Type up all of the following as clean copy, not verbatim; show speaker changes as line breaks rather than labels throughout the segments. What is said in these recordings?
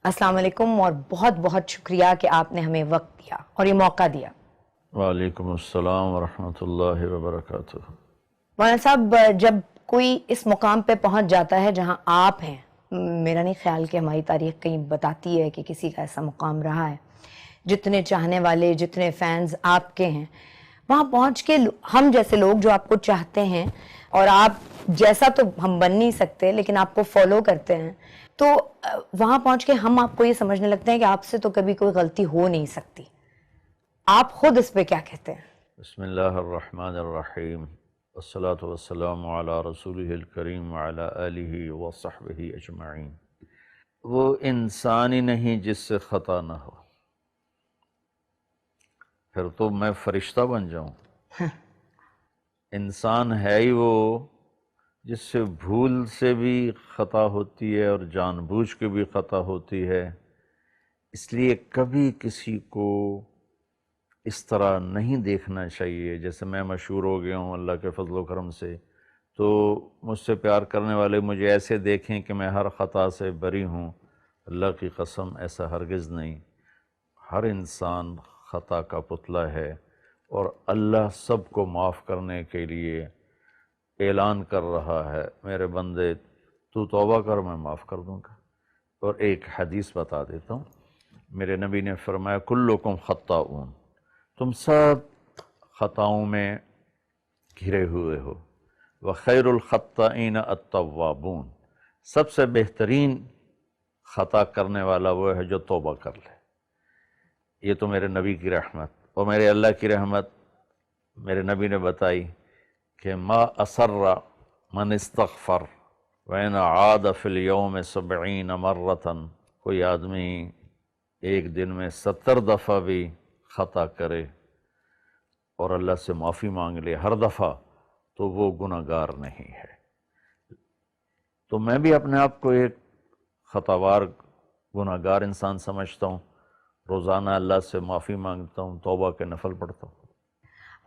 السلام علیکم اور بہت بہت شکریہ کہ آپ نے ہمیں وقت دیا اور یہ موقع دیا۔
وعلیکم السلام ورحمۃ اللہ وبرکاتہ۔
مولانا صاحب، جب کوئی اس مقام پہ پہنچ جاتا ہے جہاں آپ ہیں، میرا نہیں خیال کہ ہماری تاریخ کہیں بتاتی ہے کہ کسی کا ایسا مقام رہا ہے، جتنے چاہنے والے، جتنے فینز آپ کے ہیں، وہاں پہنچ کے ہم جیسے لوگ جو آپ کو چاہتے ہیں، اور آپ جیسا تو ہم بن نہیں سکتے لیکن آپ کو فالو کرتے ہیں، تو وہاں پہنچ کے ہم آپ کو یہ سمجھنے لگتے ہیں کہ آپ سے تو کبھی کوئی غلطی ہو نہیں سکتی۔ آپ خود اس پہ کیا کہتے ہیں؟
بسم اللہ الرحمن الرحیم، والصلاة والسلام علی رسولہ الکریم وعلی آلہ وصحبہ اجمعین۔ وہ انسان ہی نہیں جس سے خطا نہ ہو، پھر تو میں فرشتہ بن جاؤں۔ انسان ہے ہی وہ جس سے بھول سے بھی خطا ہوتی ہے اور جان بوجھ کے بھی خطا ہوتی ہے، اس لیے کبھی کسی کو اس طرح نہیں دیکھنا چاہیے۔ جیسے میں مشہور ہو گیا ہوں اللہ کے فضل و کرم سے، تو مجھ سے پیار کرنے والے مجھے ایسے دیکھیں کہ میں ہر خطا سے بری ہوں۔ اللہ کی قسم ایسا ہرگز نہیں۔ ہر انسان خطا کا پتلا ہے، اور اللہ سب کو معاف کرنے کے لیے اعلان کر رہا ہے، میرے بندے تو توبہ کر، میں معاف کر دوں گا۔ اور ایک حدیث بتا دیتا ہوں، میرے نبی نے فرمایا کلکم خطاؤن، تم سب خطاؤں میں گھرے ہوئے ہو، وخیر الخطائین التوابون، سب سے بہترین خطا کرنے والا وہ ہے جو توبہ کر لے۔ یہ تو میرے نبی کی رحمت، اور میرے اللہ کی رحمت میرے نبی نے بتائی کہ ما اسر من استغفر وین عاد فی اليوم 70 مرۃ، کوئی آدمی ایک دن میں 70 دفعہ بھی خطا کرے اور اللہ سے معافی مانگ لے ہر دفعہ، تو وہ گناہگار نہیں ہے۔ تو میں بھی اپنے آپ کو ایک خطاوار گناہگار انسان سمجھتا ہوں، روزانہ اللہ سے معافی مانگتا ہوں، توبہ کے نفل پڑھتا ہوں۔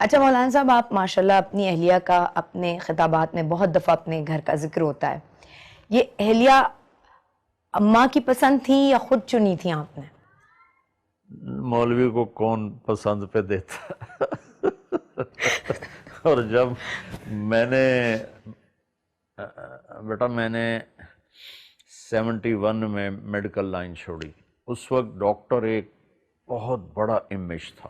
اچھا مولانا صاحب، آپ ماشاءاللہ اپنی اہلیہ کا اپنے خطابات میں بہت دفعہ اپنے گھر کا ذکر ہوتا ہے، یہ اہلیہ اماں کی پسند تھیں یا خود چنی تھیں آپ نے؟
مولوی کو کون پسند پہ دیتا اور جب میں نے بیٹا میں نے 71 میں میڈیکل لائن چھوڑی، اس وقت ڈاکٹر ایک بہت بڑا امیج تھا،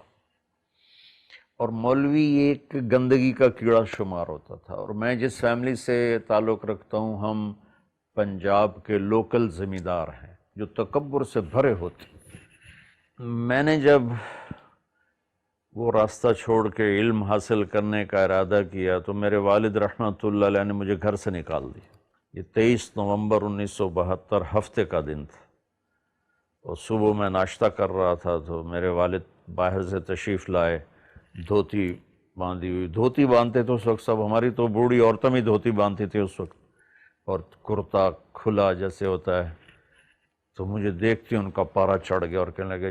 اور مولوی ایک گندگی کا کیڑا شمار ہوتا تھا۔ اور میں جس فیملی سے تعلق رکھتا ہوں، ہم پنجاب کے لوکل زمیندار ہیں جو تکبر سے بھرے ہوتے ہیں۔ میں نے جب وہ راستہ چھوڑ کے علم حاصل کرنے کا ارادہ کیا تو میرے والد رحمۃ اللہ علیہ نے مجھے گھر سے نکال دیا۔ یہ 23 نومبر 1972 ہفتے کا دن تھا، اور صبح میں ناشتہ کر رہا تھا تو میرے والد باہر سے تشریف لائے، دھوتی باندھی ہوئی، دھوتی باندھتے تو اس وقت سب، ہماری تو بوڑھی عورتیں بھی دھوتی باندھتی تھی اس وقت، اور کرتا کھلا جیسے ہوتا ہے۔ تو مجھے دیکھتی ان کا پارا چڑھ گیا اور کہنے لگے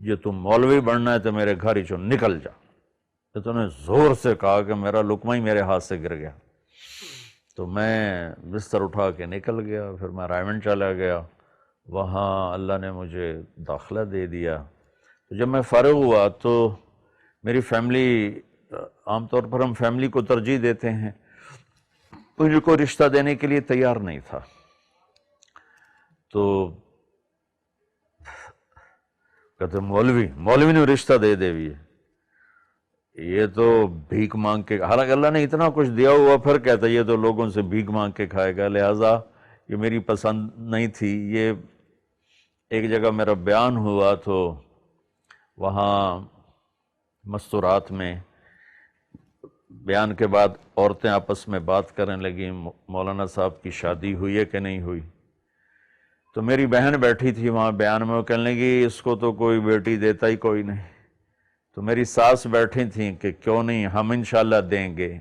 یہ تم مولوی بننا ہے تو میرے گھر ہی چون نکل جا۔ تو انہوں نے زور سے کہا کہ میرا لقمہ ہی میرے ہاتھ سے گر گیا۔ تو میں بستر اٹھا کے نکل گیا، پھر میں رائمنڈ چلا گیا، وہاں اللہ نے مجھے داخلہ دے دیا۔ تو جب میں فارغ ہوا تو میری فیملی، عام طور پر ہم فیملی کو ترجیح دیتے ہیں، مجھے کوئی رشتہ دینے کے لیے تیار نہیں تھا۔ تو کہتے مولوی نے رشتہ دے بھی ہے، یہ تو بھیک مانگ کے، حالانکہ اللہ نے اتنا کچھ دیا ہوا، پھر کہتا ہے یہ تو لوگوں سے بھیک مانگ کے کھائے گا، لہٰذا یہ میری پسند نہیں تھی۔ یہ ایک جگہ میرا بیان ہوا تو وہاں مستورات میں بیان کے بعد عورتیں آپس میں بات کرنے لگیں، مولانا صاحب کی شادی ہوئی ہے کہ نہیں ہوئی؟ تو میری بہن بیٹھی تھی وہاں بیان میں، وہ کہنے لگی اس کو تو کوئی بیٹی دیتا ہی کوئی نہیں۔ تو میری ساس بیٹھی تھیں کہ کیوں نہیں، ہم انشاءاللہ دیں گے۔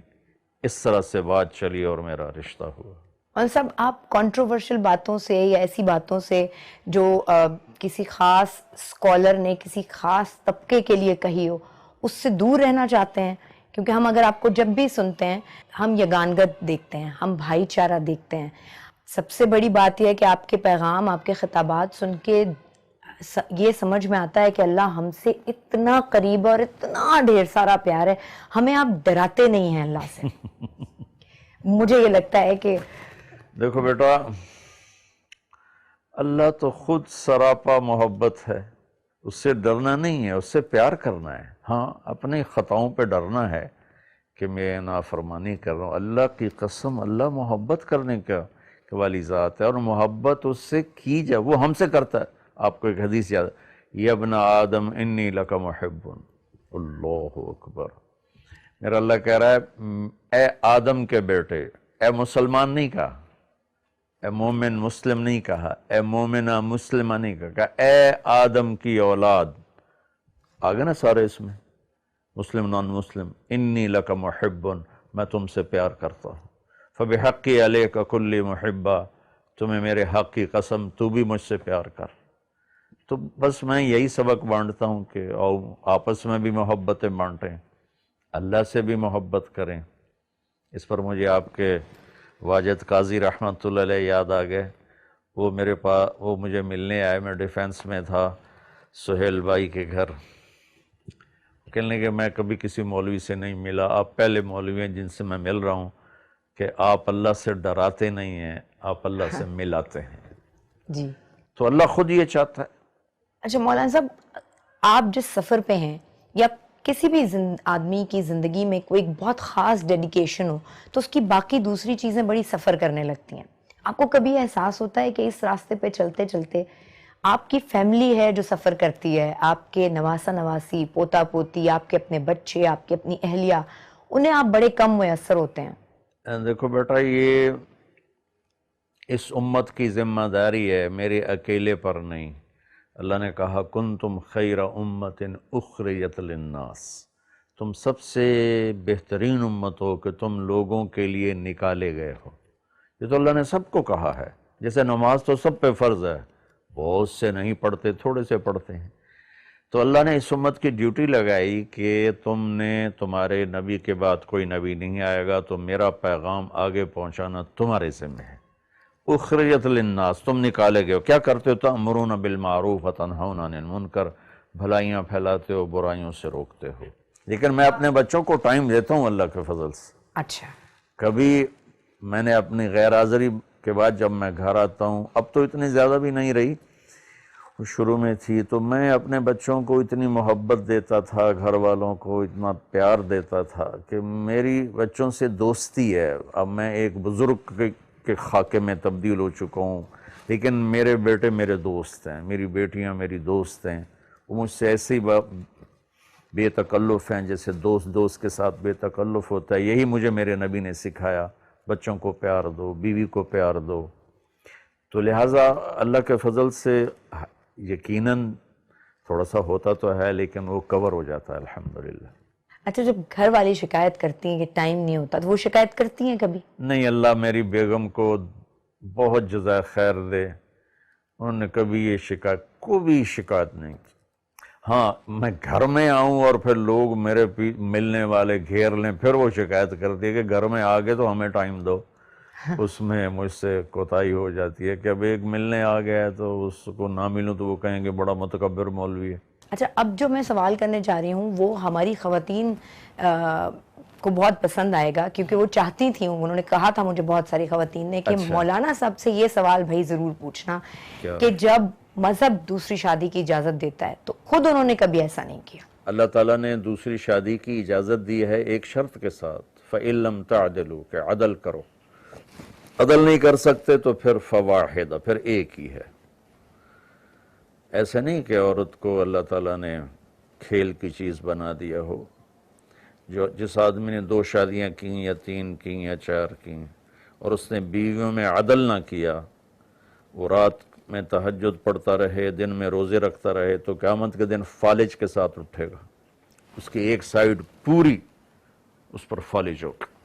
اس طرح سے بات چلی اور میرا رشتہ ہوا۔
اور صاحب، آپ کنٹروورشل باتوں سے یا ایسی باتوں سے جو کسی خاص اسکالر نے کسی خاص طبقے کے لیے کہی ہو، اس سے دور رہنا چاہتے ہیں؟ کیونکہ ہم اگر آپ کو جب بھی سنتے ہیں، ہم یگانگت دیکھتے ہیں، ہم بھائی چارہ دیکھتے ہیں، سب سے بڑی بات یہ ہے کہ آپ کے پیغام، آپ کے خطابات سن کے یہ سمجھ میں آتا ہے کہ اللہ ہم سے اتنا قریب اور اتنا ڈھیر سارا پیار ہے، ہمیں آپ ڈراتے نہیں ہیں اللہ سے. مجھے یہ لگتا ہے کہ
دیکھو بیٹا، اللہ تو خود سراپا محبت ہے، اس سے ڈرنا نہیں ہے، اس سے پیار کرنا ہے. ہاں اپنی خطاؤں پہ ڈرنا ہے کہ میں نافرمانی کر رہا ہوں. اللہ کی قسم، اللہ محبت کرنے کا والی ذات ہے، اور محبت اس سے کی جائے وہ ہم سے کرتا ہے. آپ کو ایک حدیث یاد ہے، یا ابن آدم انی لک محب. اللہ اکبر. میرا اللہ کہہ رہا ہے، اے آدم کے بیٹے، اے مسلمان نہیں کہا، اے مومن مسلم نہیں کہا، اے مومنہ مسلمہ نہیں کہا، اے آدم کی اولاد. آگے نا سارے اس میں، مسلم نان مسلم. انی لک محب، میں تم سے پیار کرتا ہوں. فبحقی علیک کلی محبہ، تمہیں میرے حق کی قسم تو بھی مجھ سے پیار کر. تو بس میں یہی سبق بانٹتا ہوں کہ آپس میں بھی محبتیں بانٹیں، اللہ سے بھی محبت کریں. اس پر مجھے آپ کے واجد قاضی رحمۃ اللہ علیہ یاد آ گئے. وہ میرے پاس، وہ مجھے ملنے آئے، میں ڈیفینس میں تھا سہیل بھائی کے گھر. کہنے کہ میں کبھی کسی مولوی سے نہیں ملا، آپ پہلے مولوی ہیں جن سے میں مل رہا ہوں کہ آپ اللہ سے ڈراتے نہیں ہیں، آپ اللہ سے ملاتے ہیں.
جی
تو اللہ خود یہ چاہتا ہے.
اچھا مولانا صاحب، آپ جس سفر پہ ہیں، یا کسی بھی آدمی کی زندگی میں کوئی ایک بہت خاص ڈیڈیکیشن ہو تو اس کی باقی دوسری چیزیں بڑی سفر کرنے لگتی ہیں. آپ کو کبھی احساس ہوتا ہے کہ اس راستے پہ چلتے چلتے آپ کی فیملی ہے جو سفر کرتی ہے، آپ کے نواسا نواسی، پوتا پوتی، آپ کے اپنے بچے، آپ کی اپنی اہلیہ، انہیں آپ بڑے کم میسر ہوتے ہیں؟
دیکھو بیٹا، یہ اس امت کی ذمہ داری ہے، میرے اکیلے پر نہیں. اللہ نے کہا کنتم خیر امت اخرجت للناس، تم سب سے بہترین امت ہو کہ تم لوگوں کے لیے نکالے گئے ہو. یہ تو اللہ نے سب کو کہا ہے. جیسے نماز تو سب پہ فرض ہے، بہت سے نہیں پڑھتے، تھوڑے سے پڑھتے ہیں. تو اللہ نے اس امت کی ڈیوٹی لگائی کہ تم نے، تمہارے نبی کے بعد کوئی نبی نہیں آئے گا، تو میرا پیغام آگے پہنچانا تمہارے ذمہ ہے. اخرجت للناس، تم نکالے گئے ہو. کیا کرتے ہو؟ تأمرون بالمعروف وتنہون عن المنکر، بھلائیاں پھیلاتے ہو، برائیوں سے روکتے ہو. لیکن میں اپنے بچوں کو ٹائم دیتا ہوں اللہ کے فضل سے.
اچھا.
کبھی میں نے اپنی غیر حاضری کے بعد جب میں گھر آتا ہوں، اب تو اتنی زیادہ بھی نہیں رہی، شروع میں تھی، تو میں اپنے بچوں کو اتنی محبت دیتا تھا، گھر والوں کو اتنا پیار دیتا تھا کہ میری بچوں سے دوستی ہے. اب میں ایک بزرگ کے خاکے میں تبدیل ہو چکا ہوں، لیکن میرے بیٹے میرے دوست ہیں، میری بیٹیاں میری دوست ہیں. وہ مجھ سے ایسے ہی بے تکلف ہیں جیسے دوست کے ساتھ بے تکلف ہوتا ہے. یہی مجھے میرے نبی نے سکھایا، بچوں کو پیار دو، بیوی کو پیار دو. تو لہٰذا اللہ کے فضل سے یقیناً تھوڑا سا ہوتا تو ہے، لیکن وہ کور ہو جاتا ہے الحمدللہ.
اچھا، جب گھر والی شکایت کرتی ہیں کہ ٹائم نہیں ہوتا، تو وہ شکایت کرتی ہیں کبھی؟
نہیں، اللہ میری بیگم کو بہت جزائے خیر دے، انہوں نے کبھی یہ کوئی شکایت نہیں کی. ہاں، میں گھر میں آؤں اور پھر لوگ میرے ملنے والے گھیر لیں، پھر وہ شکایت کرتی ہے کہ گھر میں آگے تو ہمیں ٹائم دو. اس میں مجھ سے کوتاہی ہو جاتی ہے کہ اب ایک ملنے آ گیا ہے تو اس کو نہ ملوں تو وہ کہیں گے بڑا متکبر مولوی ہے.
اچھا، اب جو میں سوال کرنے جا رہی ہوں وہ ہماری خواتین کو بہت پسند آئے گا، کیونکہ وہ چاہتی تھیں، انہوں نے کہا تھا مجھے بہت ساری خواتین نے کہ مولانا صاحب سے یہ سوال بھائی ضرور پوچھنا کہ جب مذہب دوسری شادی کی اجازت دیتا ہے تو خود انہوں نے کبھی ایسا نہیں کیا.
اللہ تعالیٰ نے دوسری شادی کی اجازت دی ہے ایک شرط کے ساتھ، فَإِن لَمْ تَعْدِلُوا، کہ عدل کرو. عدل نہیں کر سکتے تو پھر فواحدہ، پھر ایک ہی ہے. ایسے نہیں کہ عورت کو اللہ تعالیٰ نے کھیل کی چیز بنا دیا ہو. جس آدمی نے 2 شادیاں کیں یا 3 کیں یا 4 کیں اور اس نے بیویوں میں عدل نہ کیا، وہ رات میں تہجد پڑھتا رہے، دن میں روزے رکھتا رہے، تو قیامت کے دن فالج کے ساتھ اٹھے گا. اس کی ایک سائیڈ پوری اس پر فالج ہوگا.